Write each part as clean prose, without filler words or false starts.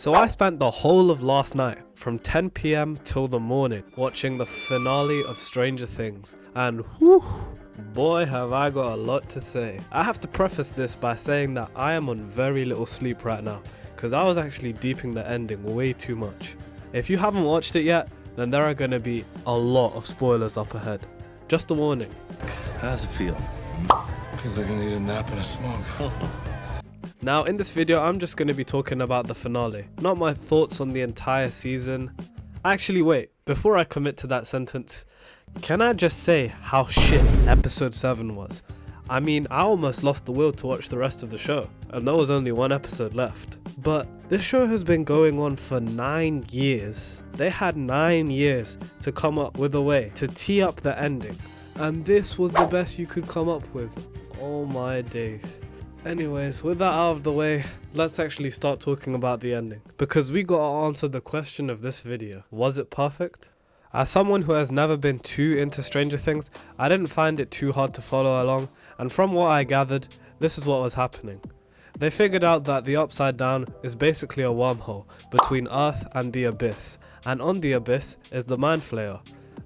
So I spent the whole of last night, from 10 PM till the morning, watching the finale of Stranger Things, and whew, boy have I got a lot to say. I have to preface this by saying that I am on very little sleep right now, because I was actually deeping the ending way too much. If you haven't watched it yet, then there are going to be a lot of spoilers up ahead. Just a warning. How does it feel? Feels like I need a nap and a smoke. Now in this video I'm just going to be talking about the finale, not my thoughts on the entire season. Actually wait, before I commit to that sentence, can I just say how shit episode 7 was? I mean, I almost lost the will to watch the rest of the show, and there was only one episode left. But this show has been going on for 9 years. They had 9 years to come up with a way to tee up the ending, and this was the best you could come up with. Oh my days. Anyways, with that out of the way, let's actually start talking about the ending, because we gotta answer the question of this video. Was it perfect? As someone who has never been too into Stranger Things, I didn't find it too hard to follow along, and from what I gathered, this is what was happening. They figured out that the Upside Down is basically a wormhole between Earth and the Abyss, and on the Abyss is the Mind Flayer,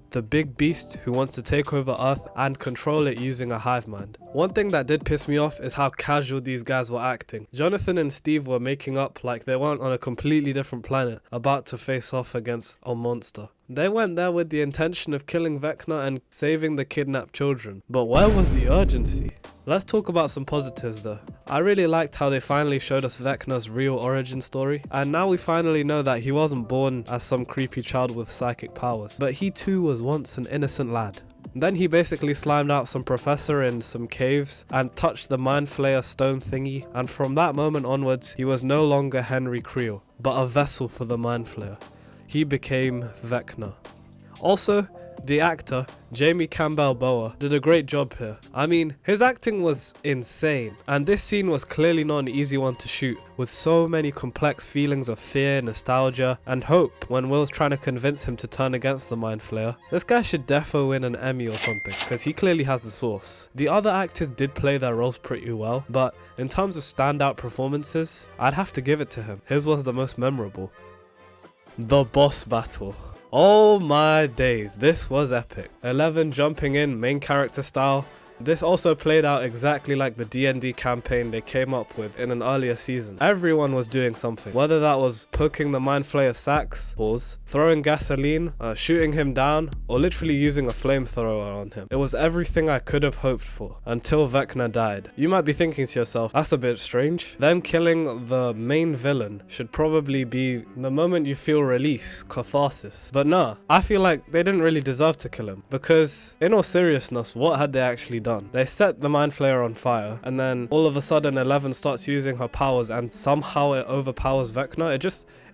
the big beast who wants to take over Earth and control it using a hive mind. One thing that did piss me off is how casual these guys were acting. Jonathan and Steve were making up like they weren't on a completely different planet about to face off against a monster. They went there with the intention of killing Vecna and saving the kidnapped children, but where was the urgency? Let's talk about some positives though. I really liked how they finally showed us Vecna's real origin story, and now we finally know that he wasn't born as some creepy child with psychic powers, but he too was once an innocent lad. Then he basically slimed out some professor in some caves and touched the Mind Flayer stone thingy, and from that moment onwards he was no longer Henry Creel, but a vessel for the Mind Flayer. He became Vecna. Also, the actor, Jamie Campbell-Bower, did a great job here. I mean, his acting was insane, and this scene was clearly not an easy one to shoot, with so many complex feelings of fear, nostalgia, and hope when Will's trying to convince him to turn against the Mind Flayer. This guy should defo win an Emmy or something, because he clearly has the sauce. The other actors did play their roles pretty well, but in terms of standout performances, I'd have to give it to him. His was the most memorable. The boss battle. Oh my days, this was epic. 11 jumping in main character style. This also played out exactly like the D&D campaign they came up with in an earlier season. Everyone was doing something, whether that was poking the Mind Flayer sacks, throwing gasoline, shooting him down, or literally using a flamethrower on him. It was everything I could have hoped for, until Vecna died. You might be thinking to yourself, that's a bit strange. Them killing the main villain should probably be the moment you feel release, catharsis. But nah, I feel like they didn't really deserve to kill him, because in all seriousness, what had they actually done? They set the Mind Flayer on fire, and then all of a sudden 11 starts using her powers and somehow it overpowers Vecna.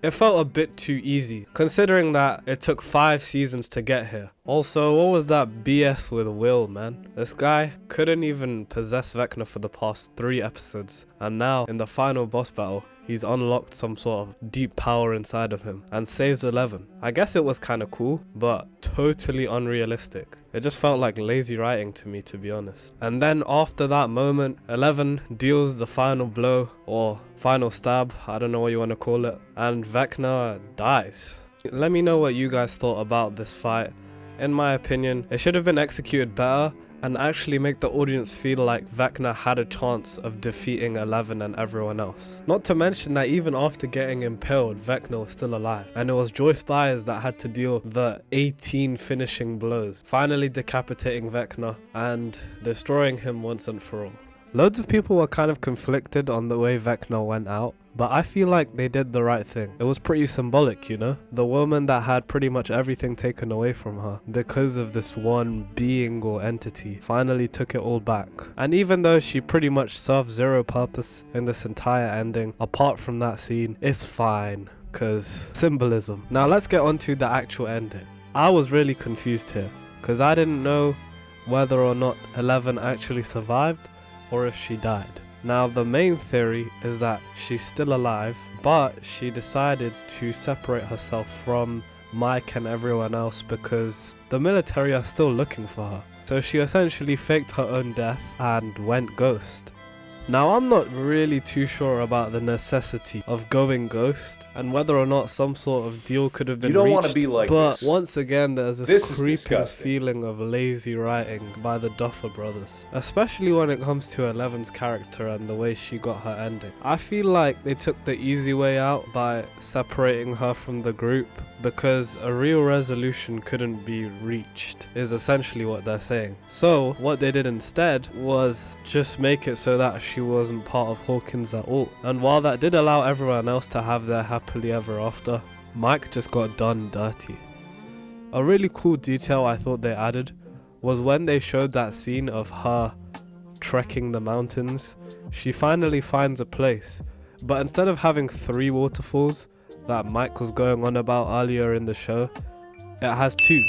It felt a bit too easy, considering that it took 5 seasons to get here. Also, what was that BS with Will, man? This guy couldn't even possess Vecna for the past 3 episodes, and now in the final boss battle, he's unlocked some sort of deep power inside of him and saves 11. I guess it was kinda cool, but totally unrealistic. It just felt like lazy writing to me, to be honest. And then after that moment, 11 deals the final blow, or final stab, I don't know what you want to call it, and Vecna dies. Let me know what you guys thought about this fight. In my opinion, it should have been executed better and actually make the audience feel like Vecna had a chance of defeating 11 and everyone else. Not to mention that even after getting impaled, Vecna was still alive, and it was Joyce Byers that had to deal the 18 finishing blows, finally decapitating Vecna and destroying him once and for all. Loads of people were kind of conflicted on the way Vecna went out, but I feel like they did the right thing. It was pretty symbolic, you know? The woman that had pretty much everything taken away from her because of this one being or entity finally took it all back. And even though she pretty much served zero purpose in this entire ending, apart from that scene, it's fine, cause symbolism. Now let's get on to the actual ending. I was really confused here, cause I didn't know whether or not 11 actually survived or if she died. Now the main theory is that she's still alive, but she decided to separate herself from Mike and everyone else because the military are still looking for her. So she essentially faked her own death and went ghost. Now, I'm not really too sure about the necessity of going ghost and whether or not some sort of deal could have been You don't reached, want to be like but this. once again there's this This is creeping disgusting. feeling of lazy writing by the Duffer brothers, especially when it comes to Eleven's character and the way she got her ending. I feel like they took the easy way out by separating her from the group, because a real resolution couldn't be reached, is essentially what they're saying. So what they did instead was just make it so that she wasn't part of Hawkins at all. And while that did allow everyone else to have their happily ever after, Mike just got done dirty. A really cool detail I thought they added was when they showed that scene of her trekking the mountains. She finally finds a place, but instead of having 3 waterfalls that Mike was going on about earlier in the show, it has 2.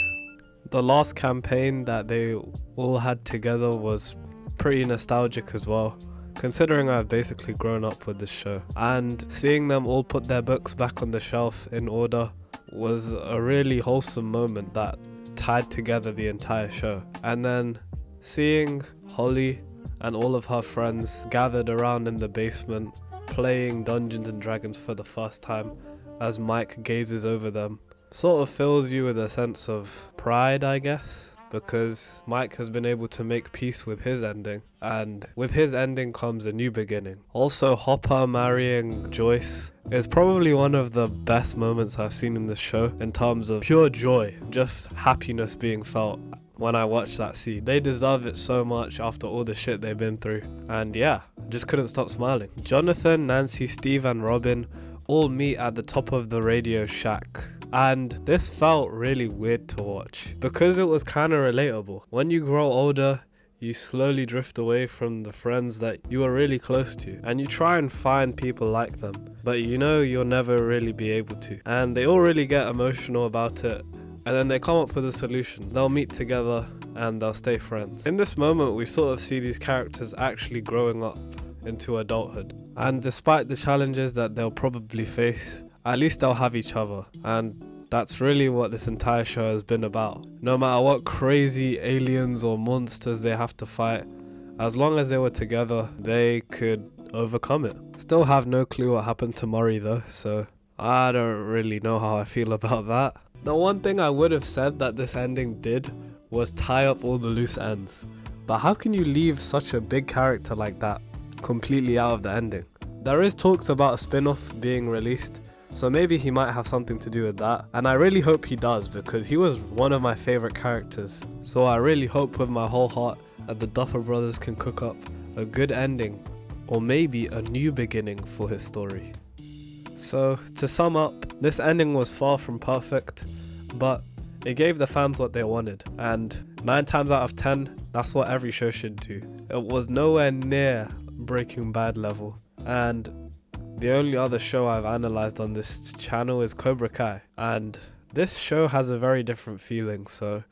The last campaign that they all had together was pretty nostalgic as well, considering I've basically grown up with this show, and seeing them all put their books back on the shelf in order was a really wholesome moment that tied together the entire show. And then seeing Holly and all of her friends gathered around in the basement playing Dungeons and Dragons for the first time as Mike gazes over them sort of fills you with a sense of pride, I guess, because Mike has been able to make peace with his ending, and with his ending comes a new beginning. Also, Hopper marrying Joyce is probably one of the best moments I've seen in this show in terms of pure joy, just happiness being felt when I watched that scene. They deserve it so much after all the shit they've been through, and yeah, just couldn't stop smiling. Jonathan, Nancy, Steve and Robin all meet at the top of the Radio Shack, and this felt really weird to watch because it was kind of relatable. When you grow older, you slowly drift away from the friends that you were really close to, and you try and find people like them, but you know you'll never really be able to. And they all really get emotional about it, and then they come up with a solution. They'll meet together and they'll stay friends. In this moment, we sort of see these characters actually growing up into adulthood, and despite the challenges that they'll probably face, at least they'll have each other, and that's really what this entire show has been about. No matter what crazy aliens or monsters they have to fight, as long as they were together, they could overcome it. Still have no clue what happened to Murray though, so I don't really know how I feel about that. The one thing I would have said that this ending did was tie up all the loose ends. But how can you leave such a big character like that completely out of the ending? There is talks about a spin-off being released, so maybe he might have something to do with that, and I really hope he does because he was one of my favorite characters. So I really hope with my whole heart that the Duffer brothers can cook up a good ending, or maybe a new beginning for his story. So to sum up, this ending was far from perfect, but it gave the fans what they wanted, and 9 times out of 10, that's what every show should do. It was nowhere near Breaking Bad level, and the only other show I've analysed on this channel is Cobra Kai, and this show has a very different feeling, so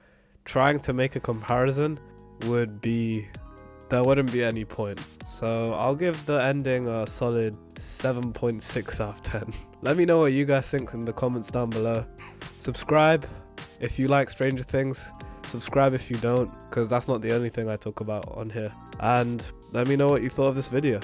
trying to make a comparison there wouldn't be any point. So I'll give the ending a solid 7.6 out of 10. Let me know what you guys think in the comments down below. Subscribe if you like Stranger Things. Subscribe if you don't, because that's not the only thing I talk about on here. And let me know what you thought of this video.